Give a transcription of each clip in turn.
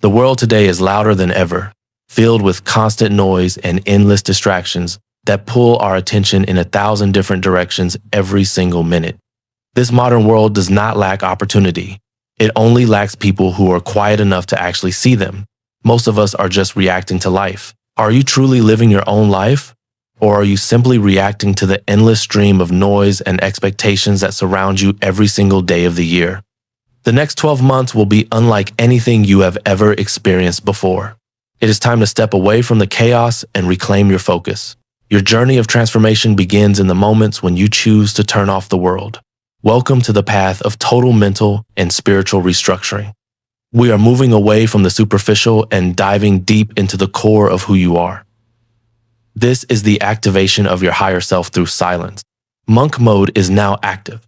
The world today is louder than ever, filled with constant noise and endless distractions that pull our attention in 1,000 different directions every single minute. This modern world does not lack opportunity. It only lacks people who are quiet enough to actually see them. Most of us are just reacting to life. Are you truly living your own life? Or are you simply reacting to the endless stream of noise and expectations that surround you every single day of the year? The next 12 months will be unlike anything you have ever experienced before. It is time to step away from the chaos and reclaim your focus. Your journey of transformation begins in the moments when you choose to turn off the world. Welcome to the path of total mental and spiritual restructuring. We are moving away from the superficial and diving deep into the core of who you are. This is the activation of your higher self through silence. Monk mode is now active.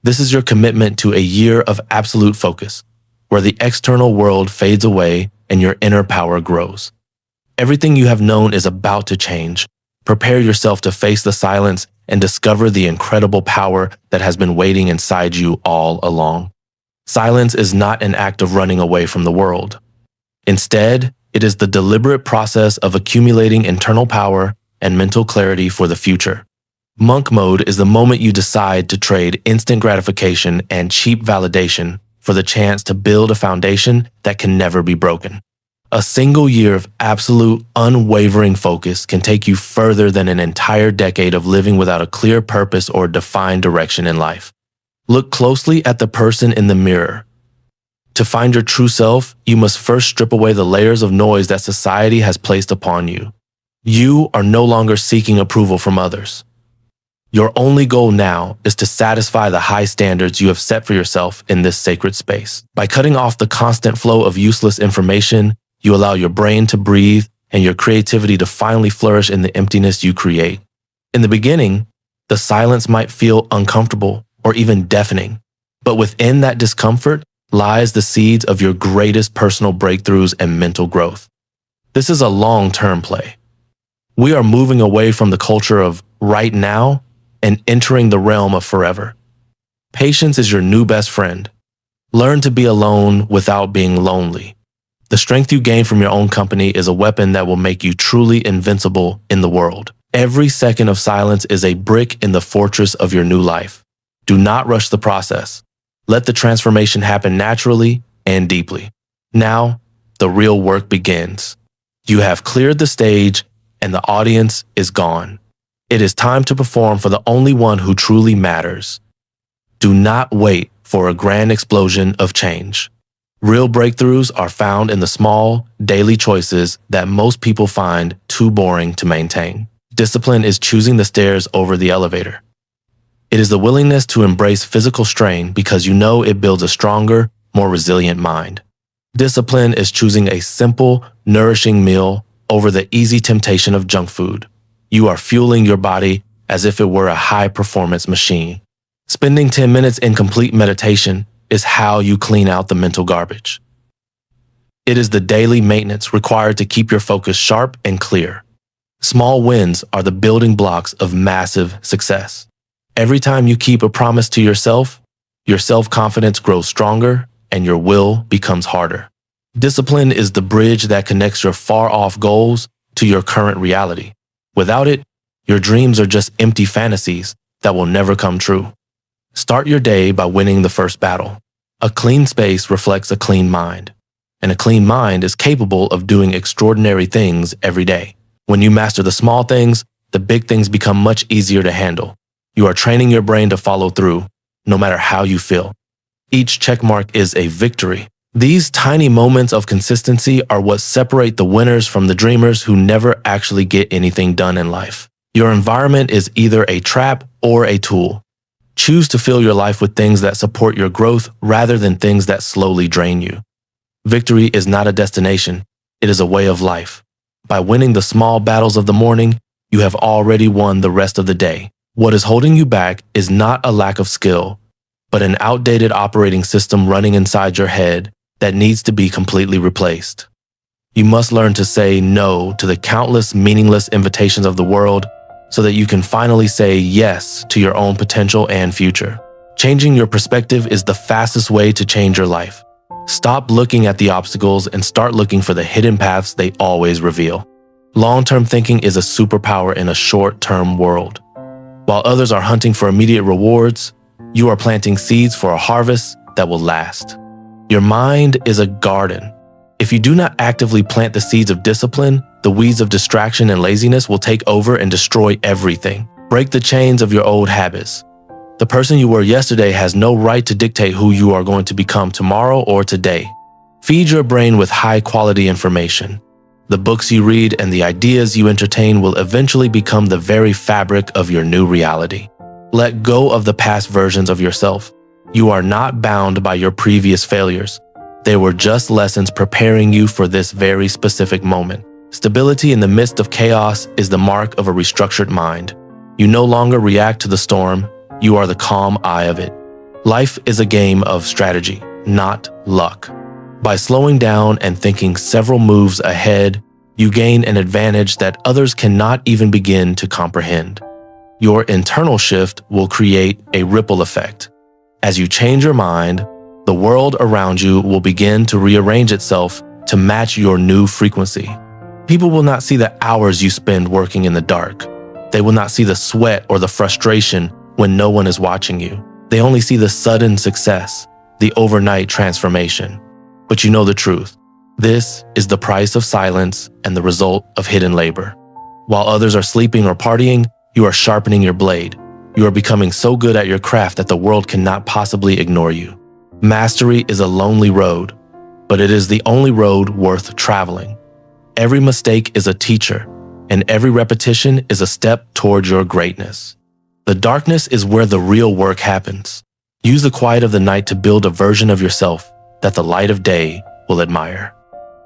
This is your commitment to a year of absolute focus, where the external world fades away and your inner power grows. Everything you have known is about to change. Prepare yourself to face the silence and discover the incredible power that has been waiting inside you all along. Silence is not an act of running away from the world. Instead, it is the deliberate process of accumulating internal power and mental clarity for the future. Monk mode is the moment you decide to trade instant gratification and cheap validation for the chance to build a foundation that can never be broken. A single year of absolute, unwavering focus can take you further than an entire decade of living without a clear purpose or defined direction in life. Look closely at the person in the mirror. To find your true self, you must first strip away the layers of noise that society has placed upon you. You are no longer seeking approval from others. Your only goal now is to satisfy the high standards you have set for yourself in this sacred space. By cutting off the constant flow of useless information, you allow your brain to breathe and your creativity to finally flourish in the emptiness you create. In the beginning, the silence might feel uncomfortable or even deafening, but within that discomfort lies the seeds of your greatest personal breakthroughs and mental growth. This is a long-term play. We are moving away from the culture of right now and entering the realm of forever. Patience is your new best friend. Learn to be alone without being lonely. The strength you gain from your own company is a weapon that will make you truly invincible in the world. Every second of silence is a brick in the fortress of your new life. Do not rush the process. Let the transformation happen naturally and deeply. Now, the real work begins. You have cleared the stage and the audience is gone. It is time to perform for the only one who truly matters. Do not wait for a grand explosion of change. Real breakthroughs are found in the small, daily choices that most people find too boring to maintain. Discipline is choosing the stairs over the elevator. It is the willingness to embrace physical strain because you know it builds a stronger, more resilient mind. Discipline is choosing a simple, nourishing meal over the easy temptation of junk food. You are fueling your body as if it were a high-performance machine. Spending 10 minutes in complete meditation is how you clean out the mental garbage. It is the daily maintenance required to keep your focus sharp and clear. Small wins are the building blocks of massive success. Every time you keep a promise to yourself, your self-confidence grows stronger and your will becomes harder. Discipline is the bridge that connects your far-off goals to your current reality. Without it, your dreams are just empty fantasies that will never come true. Start your day by winning the first battle. A clean space reflects a clean mind, and a clean mind is capable of doing extraordinary things every day. When you master the small things, the big things become much easier to handle. You are training your brain to follow through, no matter how you feel. Each checkmark is a victory. These tiny moments of consistency are what separate the winners from the dreamers who never actually get anything done in life. Your environment is either a trap or a tool. Choose to fill your life with things that support your growth rather than things that slowly drain you. Victory is not a destination, it is a way of life. By winning the small battles of the morning, you have already won the rest of the day. What is holding you back is not a lack of skill, but an outdated operating system running inside your head that needs to be completely replaced. You must learn to say no to the countless meaningless invitations of the world so that you can finally say yes to your own potential and future. Changing your perspective is the fastest way to change your life. Stop looking at the obstacles and start looking for the hidden paths they always reveal. Long-term thinking is a superpower in a short-term world. While others are hunting for immediate rewards, you are planting seeds for a harvest that will last. Your mind is a garden. If you do not actively plant the seeds of discipline, the weeds of distraction and laziness will take over and destroy everything. Break the chains of your old habits. The person you were yesterday has no right to dictate who you are going to become tomorrow or today. Feed your brain with high-quality information. The books you read and the ideas you entertain will eventually become the very fabric of your new reality. Let go of the past versions of yourself. You are not bound by your previous failures. They were just lessons preparing you for this very specific moment. Stability in the midst of chaos is the mark of a restructured mind. You no longer react to the storm. You are the calm eye of it. Life is a game of strategy, not luck. By slowing down and thinking several moves ahead, you gain an advantage that others cannot even begin to comprehend. Your internal shift will create a ripple effect. As you change your mind, the world around you will begin to rearrange itself to match your new frequency. People will not see the hours you spend working in the dark. They will not see the sweat or the frustration when no one is watching you. They only see the sudden success, the overnight transformation. But you know the truth. This is the price of silence and the result of hidden labor. While others are sleeping or partying, you are sharpening your blade. You are becoming so good at your craft that the world cannot possibly ignore you. Mastery is a lonely road, but it is the only road worth traveling. Every mistake is a teacher, and every repetition is a step toward your greatness. The darkness is where the real work happens. Use the quiet of the night to build a version of yourself that the light of day will admire.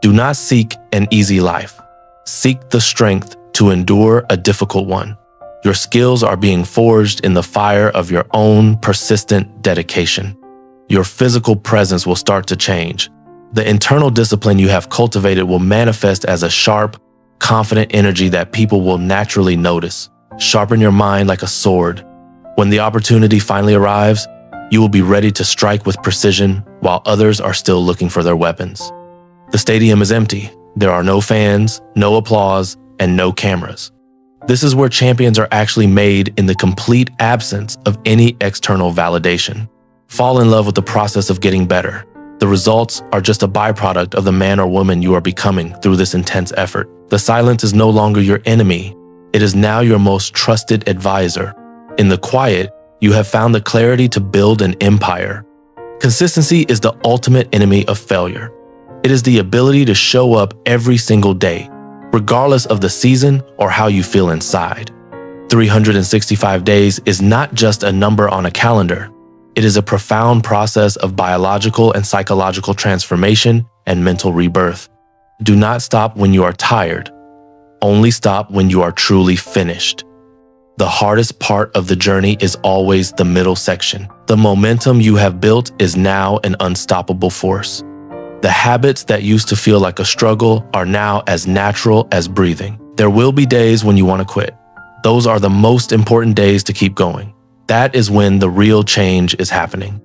Do not seek an easy life. Seek the strength to endure a difficult one. Your skills are being forged in the fire of your own persistent dedication. Your physical presence will start to change. The internal discipline you have cultivated will manifest as a sharp, confident energy that people will naturally notice. Sharpen your mind like a sword. When the opportunity finally arrives, you will be ready to strike with precision while others are still looking for their weapons. The stadium is empty. There are no fans, no applause, and no cameras. This is where champions are actually made in the complete absence of any external validation. Fall in love with the process of getting better. The results are just a byproduct of the man or woman you are becoming through this intense effort. The silence is no longer your enemy. It is now your most trusted advisor. In the quiet, you have found the clarity to build an empire. Consistency is the ultimate enemy of failure. It is the ability to show up every single day, regardless of the season or how you feel inside. 365 days is not just a number on a calendar. It is a profound process of biological and psychological transformation and mental rebirth. Do not stop when you are tired. Only stop when you are truly finished. The hardest part of the journey is always the middle section. The momentum you have built is now an unstoppable force. The habits that used to feel like a struggle are now as natural as breathing. There will be days when you want to quit. Those are the most important days to keep going. That is when the real change is happening.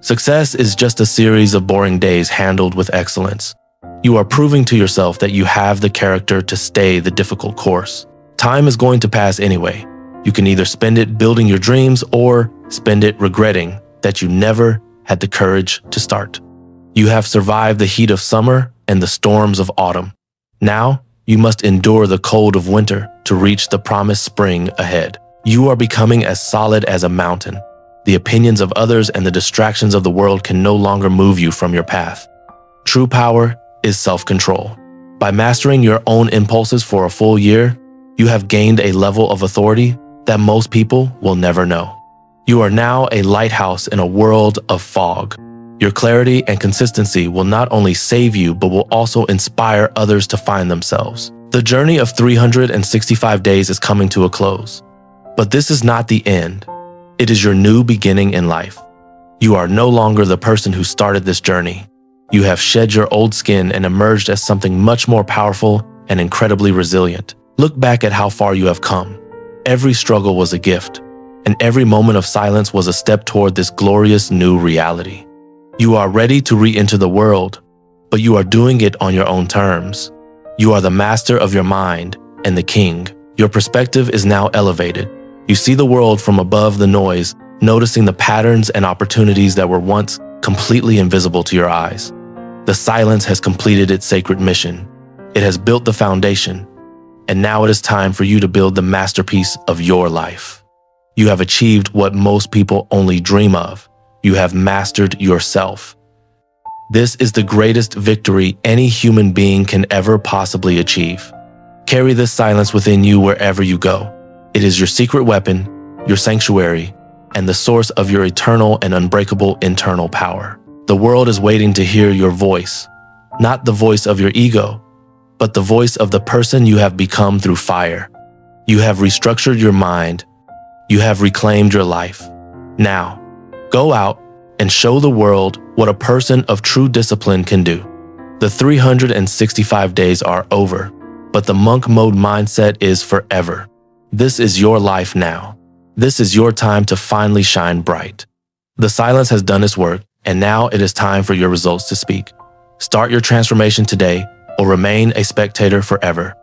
Success is just a series of boring days handled with excellence. You are proving to yourself that you have the character to stay the difficult course. Time is going to pass anyway. You can either spend it building your dreams or spend it regretting that you never had the courage to start. You have survived the heat of summer and the storms of autumn. Now, you must endure the cold of winter to reach the promised spring ahead. You are becoming as solid as a mountain. The opinions of others and the distractions of the world can no longer move you from your path. True power is self-control. By mastering your own impulses for a full year, you have gained a level of authority that most people will never know. You are now a lighthouse in a world of fog. Your clarity and consistency will not only save you, but will also inspire others to find themselves. The journey of 365 days is coming to a close. But this is not the end. It is your new beginning in life. You are no longer the person who started this journey. You have shed your old skin and emerged as something much more powerful and incredibly resilient. Look back at how far you have come. Every struggle was a gift, and every moment of silence was a step toward this glorious new reality. You are ready to re-enter the world, but you are doing it on your own terms. You are the master of your mind and the king. Your perspective is now elevated. You see the world from above the noise, noticing the patterns and opportunities that were once completely invisible to your eyes. The silence has completed its sacred mission. It has built the foundation, and now it is time for you to build the masterpiece of your life. You have achieved what most people only dream of. You have mastered yourself. This is the greatest victory any human being can ever possibly achieve. Carry this silence within you wherever you go. It is your secret weapon, your sanctuary, and the source of your eternal and unbreakable internal power. The world is waiting to hear your voice, not the voice of your ego, but the voice of the person you have become through fire. You have restructured your mind. You have reclaimed your life. Now, go out and show the world what a person of true discipline can do. The 365 days are over, but the monk mode mindset is forever. This is your life now. This is your time to finally shine bright. The silence has done its work, and now it is time for your results to speak. Start your transformation today or remain a spectator forever.